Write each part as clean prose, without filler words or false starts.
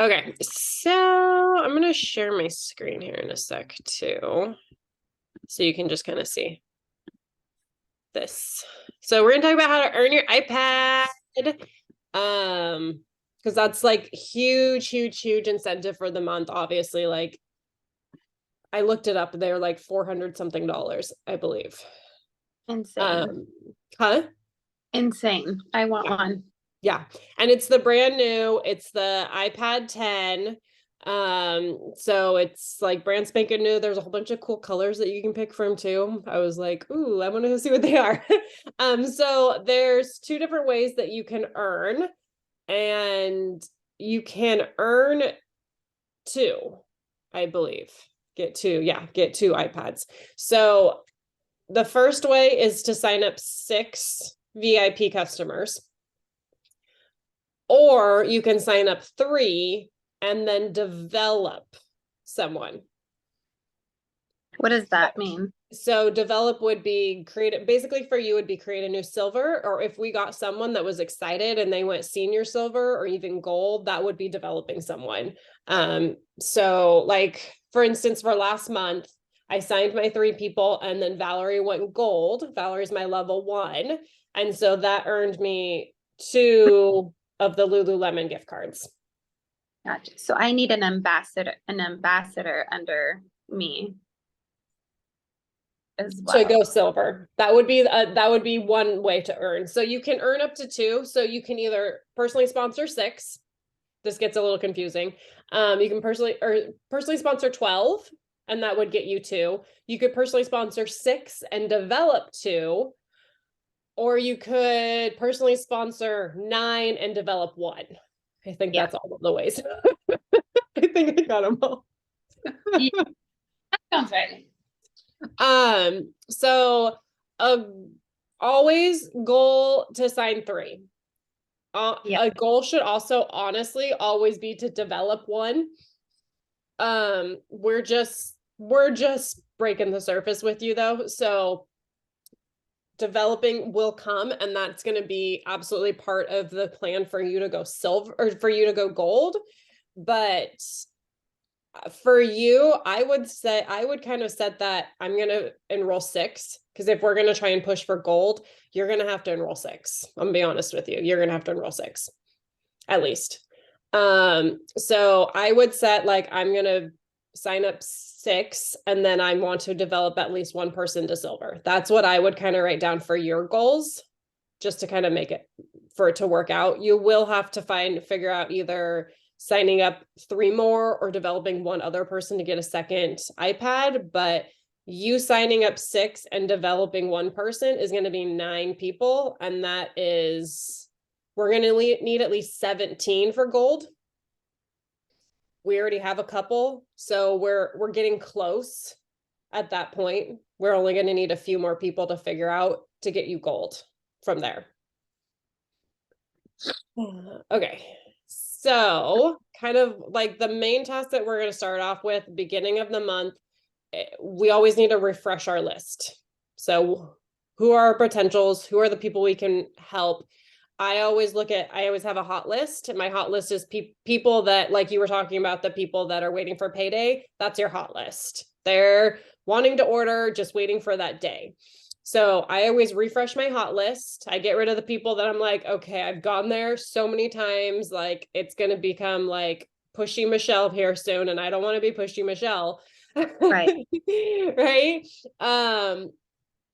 Okay, so I'm going to share my screen here in a sec too. So you can just kind of see this. So we're going to talk about how to earn your iPad. Because that's like huge incentive for the month. Obviously, like I looked it up. They're like 400 something dollars, I believe. Insane. Huh? Insane. I want one. Yeah. And it's the brand new, it's the iPad 10. So it's like brand spanking new. There's a whole bunch of cool colors that you can pick from too. I was like, ooh, I want to see what they are. So there's two different ways that you can earn, and you can earn two, I believe. Get two iPads. So the first way is to sign up 6 VIP customers. Or you can sign up 3 and then develop someone. What does that mean? So develop would be create, basically for you would be create a new silver, or if we got someone that was excited and they went senior silver or even gold, that would be developing someone. So like for instance, for last month, I signed my 3 people and then Valerie went gold. Valerie's my level 1. And so that earned me 2 of the Lululemon gift cards. Gotcha. So I need an ambassador under me as To well. go silver. That would be one way to earn. So you can earn up to 2. So you can either personally sponsor 6. This gets a little confusing. You can personally sponsor 12, and that would get you 2. You could personally sponsor 6 and develop 2, or you could personally sponsor 9 and develop 1. I think Yeah. that's all of the ways. I think I got them all. Yeah, sounds right. So uh, always goal to sign 3. Yeah. A goal should also honestly always be to develop 1. We're just breaking the surface with you though. So developing will come, and that's going to be absolutely part of the plan for you to go silver or for you to go gold. But for you, I would say I would kind of set that I'm going to enroll 6, because if we're going to try and push for gold, you're going to have to enroll 6. I'm gonna be honest with you. You're going to have to enroll 6 at least. So I would set like I'm going to sign up 6 and then I want to develop at least 1 person to silver. That's what I would kind of write down for your goals, just to kind of make it for it to work out. You will have to figure out either signing up 3 more or developing 1 other person to get a second iPad, but you signing up 6 and developing 1 person is going to be 9 people, and that is we're going to need at least 17 for gold. We already have a couple, so we're getting close at that point. We're only going to need a few more people to figure out to get you gold from there. Okay. So kind of like the main task that we're going to start off with, beginning of the month, we always need to refresh our list. So who are our potentials? Who are the people we can help? I always have a hot list. My hot list is people that, like you were talking about, the people that are waiting for payday. That's your hot list. They're wanting to order, just waiting for that day. So I always refresh my hot list. I get rid of the people that I'm like, okay, I've gone there so many times. Like it's going to become like pushy Michelle here soon. And I don't want to be pushy Michelle. Right. Right.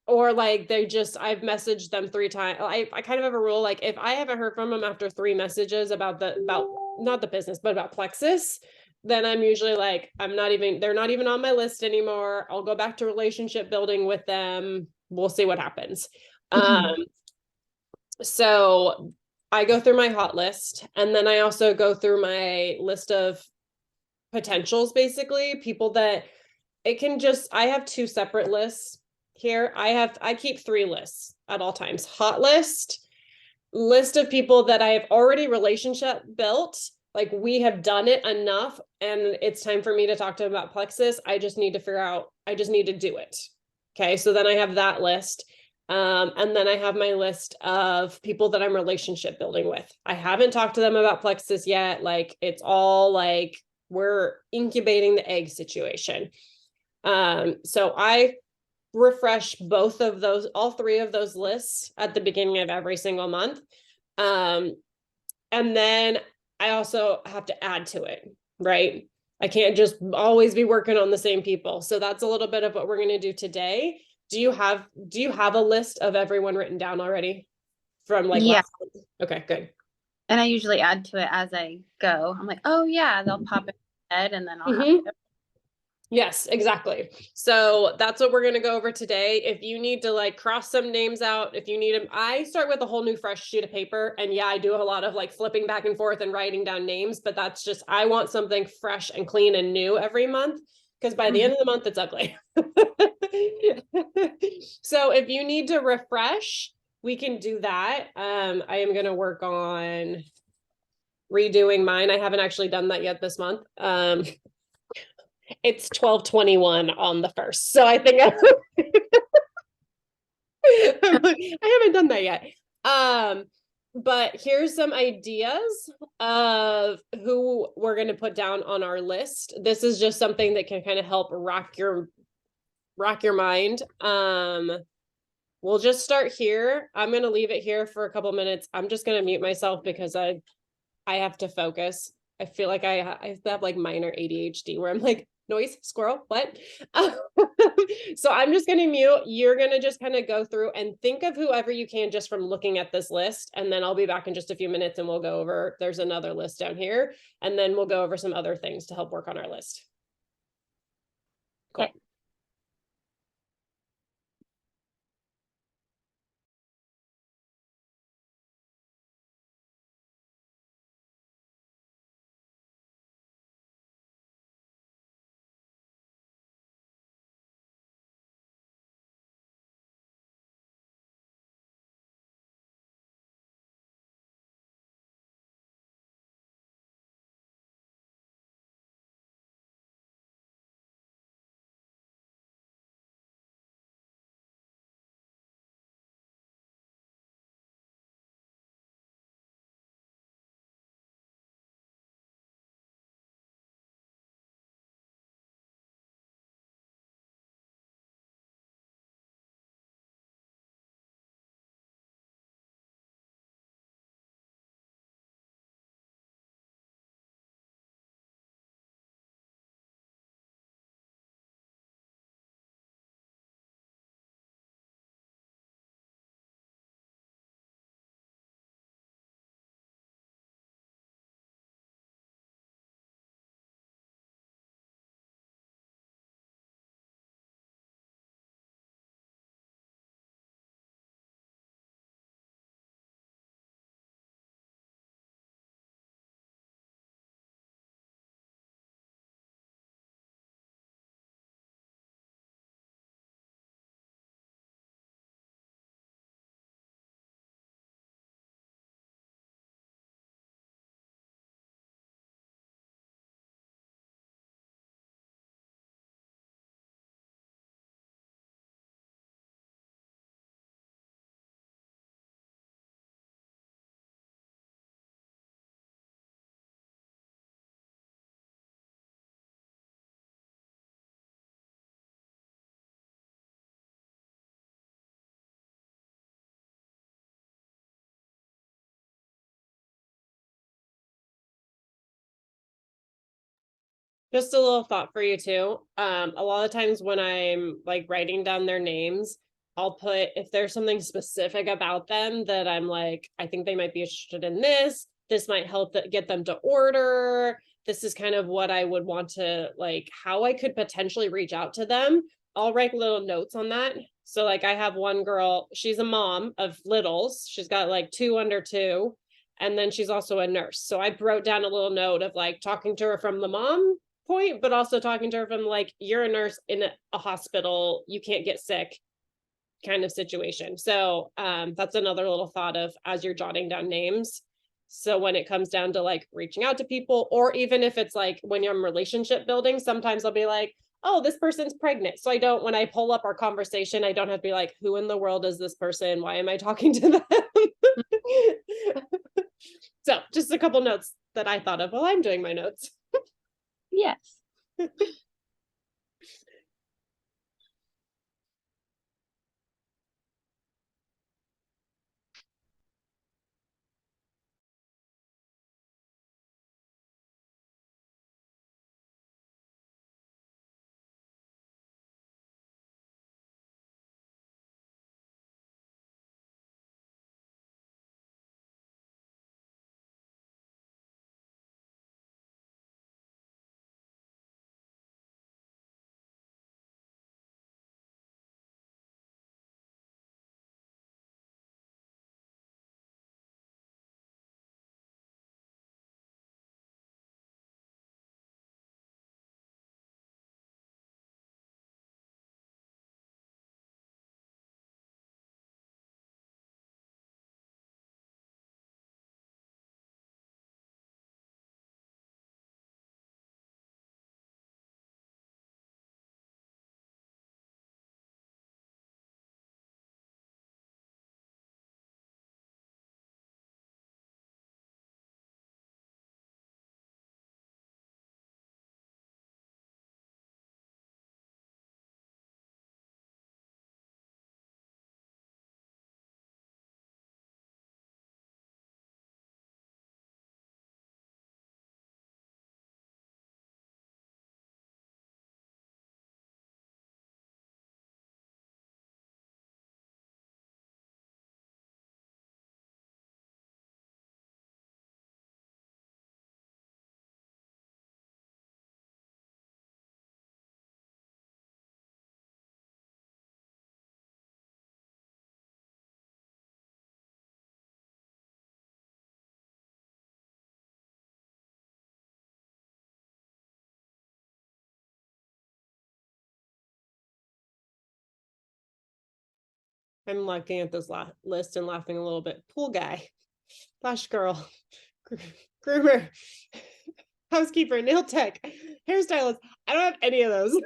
Or like I've messaged them 3 times. I kind of have a rule, like if I haven't heard from them after 3 messages about not the business, but about Plexus, then I'm usually like, they're not even on my list anymore. I'll go back to relationship building with them. We'll see what happens. So I go through my hot list, and then I also go through my list of potentials, basically people that I have 2 separate lists here. I keep 3 lists at all times. Hot list of people that I have already relationship built, like we have done it enough and it's time for me to talk to them about Plexus. I just need to do it. Okay, so then I have that list. And then I have my list of people that I'm relationship building with. I haven't talked to them about Plexus yet. Like it's all like we're incubating the egg situation. So I refresh both of those, all three of those lists at the beginning of every single month. And then I also have to add to it, right? I can't just always be working on the same people. So that's a little bit of what we're going to do today. Do you have a list of everyone written down already from like Yeah. last month? Okay, good. And I usually add to it as I go. I'm like, oh yeah, they'll pop in my head and then I'll have Mhm. to. Yes, exactly. So that's what we're going to go over today. If you need to like cross some names out, if you need them, I start with a whole new fresh sheet of paper. And yeah, I do a lot of like flipping back and forth and writing down names, but that's just, I want something fresh and clean and new every month. Because by the end of the month, it's ugly. So if you need to refresh, we can do that. I am going to work on redoing mine. I haven't actually done that yet this month. It's 12/21 on the first. So I think I haven't done that yet. But here's some ideas of who we're going to put down on our list. This is just something that can kind of help rock your mind. We'll just start here. I'm going to leave it here for a couple minutes. I'm just going to mute myself because I have to focus. I feel like I have like minor ADHD where I'm like, noise, squirrel, what? So I'm just going to mute. You're going to just kind of go through and think of whoever you can just from looking at this list. And then I'll be back in just a few minutes and we'll go over, there's another list down here. And then we'll go over some other things to help work on our list. Cool. Okay. Just a little thought for you too. A lot of times when I'm like writing down their names, I'll put if there's something specific about them that I'm like, I think they might be interested in this. This might help get them to order. This is kind of what I would want to like, how I could potentially reach out to them. I'll write little notes on that. So like I have one girl, she's a mom of littles. She's got like 2 under 2. And then she's also a nurse. So I wrote down a little note of like talking to her from the mom point, but also talking to her from like, you're a nurse in a hospital, you can't get sick kind of situation. So that's another little thought of as you're jotting down names. So when it comes down to like reaching out to people, or even if it's like when you're in relationship building, sometimes I'll be like, oh, this person's pregnant. So I don't, when I pull up our conversation, I don't have to be like, who in the world is this person? Why am I talking to them? So just a couple notes that I thought of while I'm doing my notes. Yes. I'm looking at this list and laughing a little bit. Pool guy, flash girl, groomer, housekeeper, nail tech, hairstylist. I don't have any of those.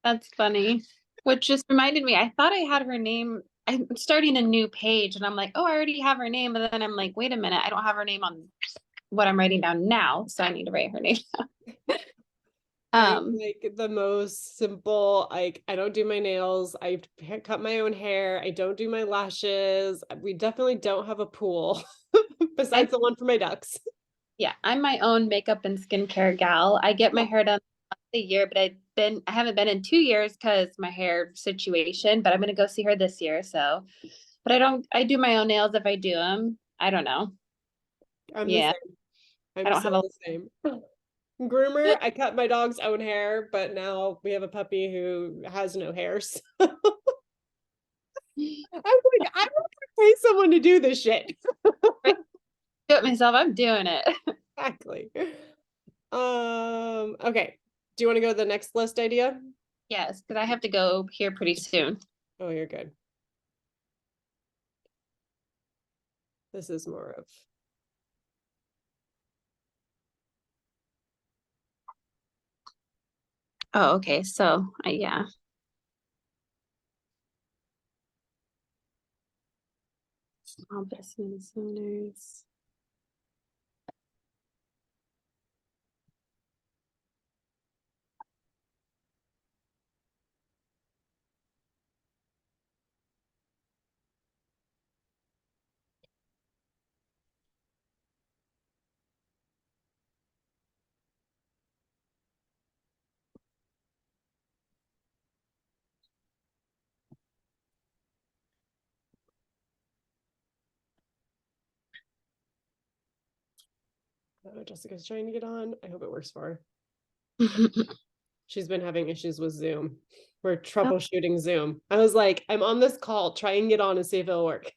That's funny. Which just reminded me, I thought I had her name. I'm starting a new page and I'm like, oh, I already have her name. But then I'm like, wait a minute, I don't have her name on what I'm writing down now. So I need to write her name down. I'm like the most simple, like I don't do my nails, I cut my own hair, I don't do my lashes. We definitely don't have a pool besides the one for my ducks. Yeah, I'm my own makeup and skincare gal. I get my hair done once a year, but I haven't been in 2 years because my hair situation, but I'm gonna go see her this year. So, but I do my own nails if I do them. I don't know. I'm the Yeah, same. I I'm don't so have a the same. Groomer, I cut my dog's own hair, but now we have a puppy who has no hair. So I'm like, I'm not gonna pay someone to do this shit. do it myself. I'm doing it. Exactly. Okay. Do you want to go to the next list idea? Yes, because I have to go here pretty soon. Oh, you're good. This is more of Oh, okay. So, yeah. Small business owners. Jessica's trying to get on. I hope it works for her. She's been having issues with Zoom. We're troubleshooting Zoom. I was like, I'm on this call. Try and get on and see if it'll work.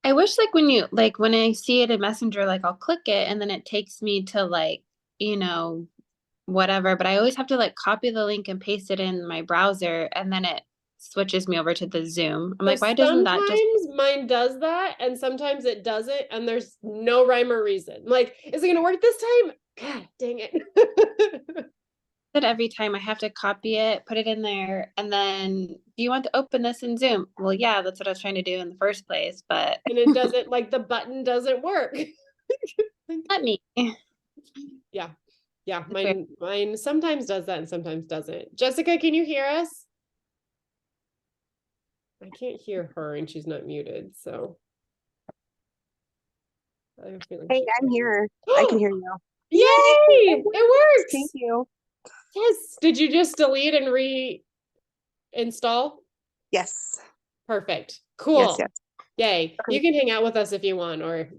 I wish like when I see it in Messenger, like I'll click it and then it takes me to like, you know, whatever, but I always have to like copy the link and paste it in my browser and then it switches me over to the Zoom. I'm So like, why doesn't that just sometimes mine does that, and sometimes it doesn't, and there's no rhyme or reason. Like, is it gonna work this time? God dang it. That every time I have to copy it, put it in there, and then do you want to open this in Zoom? Well, yeah, that's what I was trying to do in the first place, but And it doesn't, like, the button doesn't work. let me. Yeah. Yeah. It's weird. Mine sometimes does that and sometimes doesn't. Jessica, can you hear us? I can't hear her and she's not muted, so. I have a feeling Hey, she I'm might be. here. I can hear you. Yay! It It Thank works. you. Yes. Did you just delete and reinstall? Yes. Perfect. Yes, Cool. yes. Yay. Okay. You can hang out with us if you want, or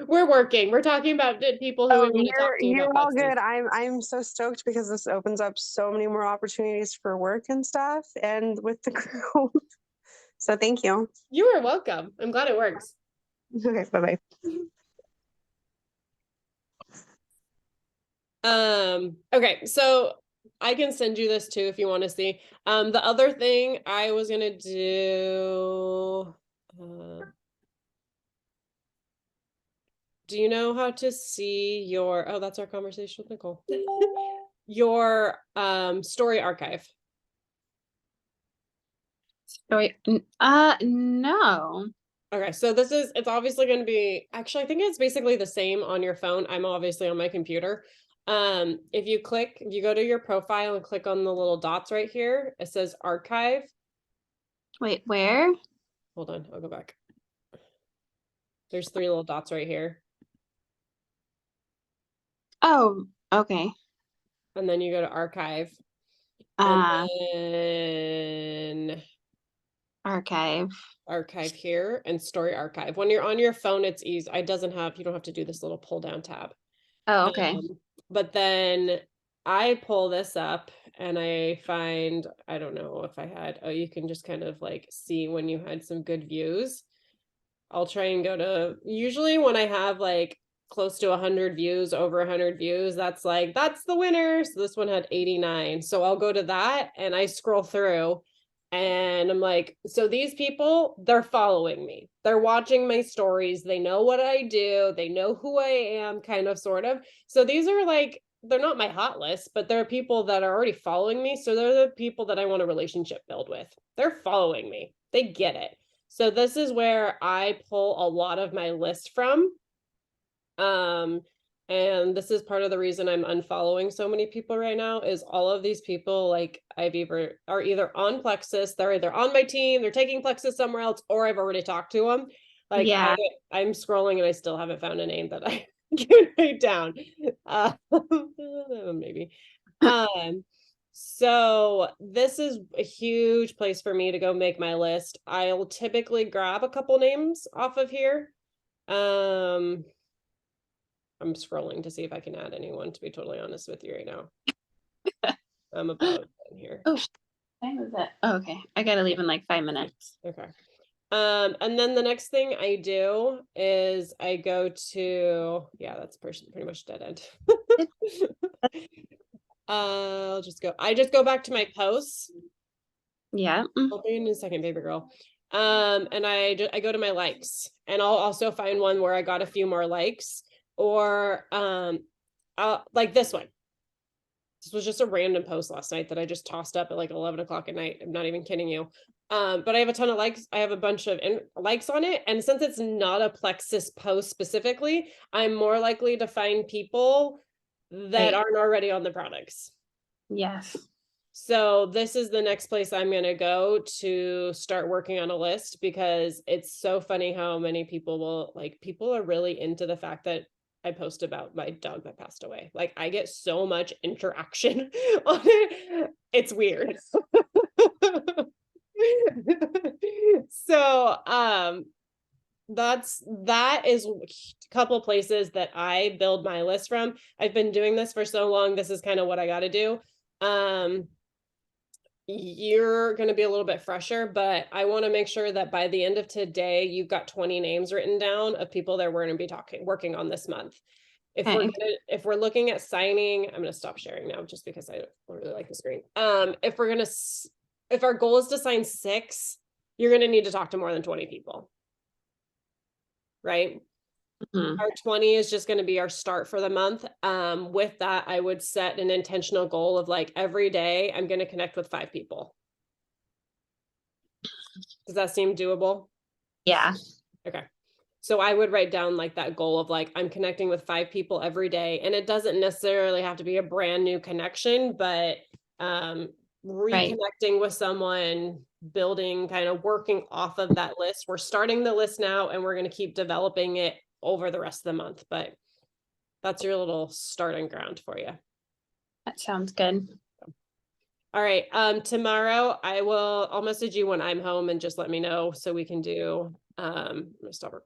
we're working. We're talking about people who we Oh, want to talk to you're about all Plexus. good. I'm so stoked because this opens up so many more opportunities for work and stuff and with the group. So thank you. You are welcome. I'm glad it works. Okay, bye-bye. Okay, so I can send you this too if you want to see. The other thing I was gonna do, do you know how to see your, oh, that's our conversation with Nicole. Your story archive. Story. No. Okay, so this is, it's obviously going to be, actually, I think it's basically the same on your phone. I'm obviously on my computer. If you go to your profile and click on the little dots right here, it says archive. Wait, where? Hold on, I'll go back. There's 3 little dots right here. Oh, okay. And then you go to archive. Uh, And then archive. archive here and story archive. When you're on your phone, it's easy. You don't have to do this little pull down tab. Oh, okay. But then I pull this up and I find, I don't know if I had, oh, you can just kind of like see when you had some good views. I'll try and go to, usually when I have like close to 100 views, over 100 views, that's the winner. So this one had 89. So I'll go to that and I scroll through and I'm like, so these people, they're following me. They're watching my stories. They know what I do. They know who I am, kind of, sort of. So these are like, they're not my hot list, but they're people that are already following me. So they're the people that I want a relationship build with. They're following me. They get it. So this is where I pull a lot of my list from. And this is part of the reason I'm unfollowing so many people right now is all of these people like are either on Plexus, they're either on my team, they're taking Plexus somewhere else, or I've already talked to them. Like Yeah. I'm scrolling and I still haven't found a name that I can write down. Maybe. So this is a huge place for me to go make my list. I'll typically grab a couple names off of here. I'm scrolling to see if I can add anyone, to be totally honest with you right now. I'm about in here. Oh, time is it? Oh, okay. I gotta leave in like 5 minutes. Okay. And then the next thing I do is I go to, yeah, that's pretty much dead end. I just go back to my posts. Yeah. I'll be in a second, baby girl. And I go to my likes and I'll also find one where I got a few more likes or like this one. This was just a random post last night that I just tossed up at like 11 o'clock at night. I'm not even kidding you. But I have a ton of likes. I have a bunch of likes on it. And since it's not a Plexus post specifically, I'm more likely to find people that aren't already on the products. Yes. So this is the next place I'm going to go to start working on a list because it's so funny how many people people are really into the fact that I post about my dog that passed away. Like I get so much interaction on it. It's weird. So, that is a couple places that I build my list from. I've been doing this for so long. This is kind of what I got to do. You're going to be a little bit fresher, but I want to make sure that by the end of today, you've got 20 names written down of people that we're going to be working on this month. If we're looking at signing, I'm going to stop sharing now just because I don't really like the screen. If our goal is to sign 6, you're going to need to talk to more than 20 people. Right? Mhm. Our 20 is just gonna be our start for the month. With that, I would set an intentional goal of like every day I'm gonna connect with 5 people. Does that seem doable? Yeah. Okay. So I would write down like that goal of like, I'm connecting with 5 people every day. And it doesn't necessarily have to be a brand new connection, but Right. reconnecting with someone, building, kind of working off of that list. We're starting the list now and we're going to keep developing it over the rest of the month. But that's your little starting ground for you. That sounds good. All right. Tomorrow I'll message you when I'm home and just let me know so we can do, I'm gonna stop recording.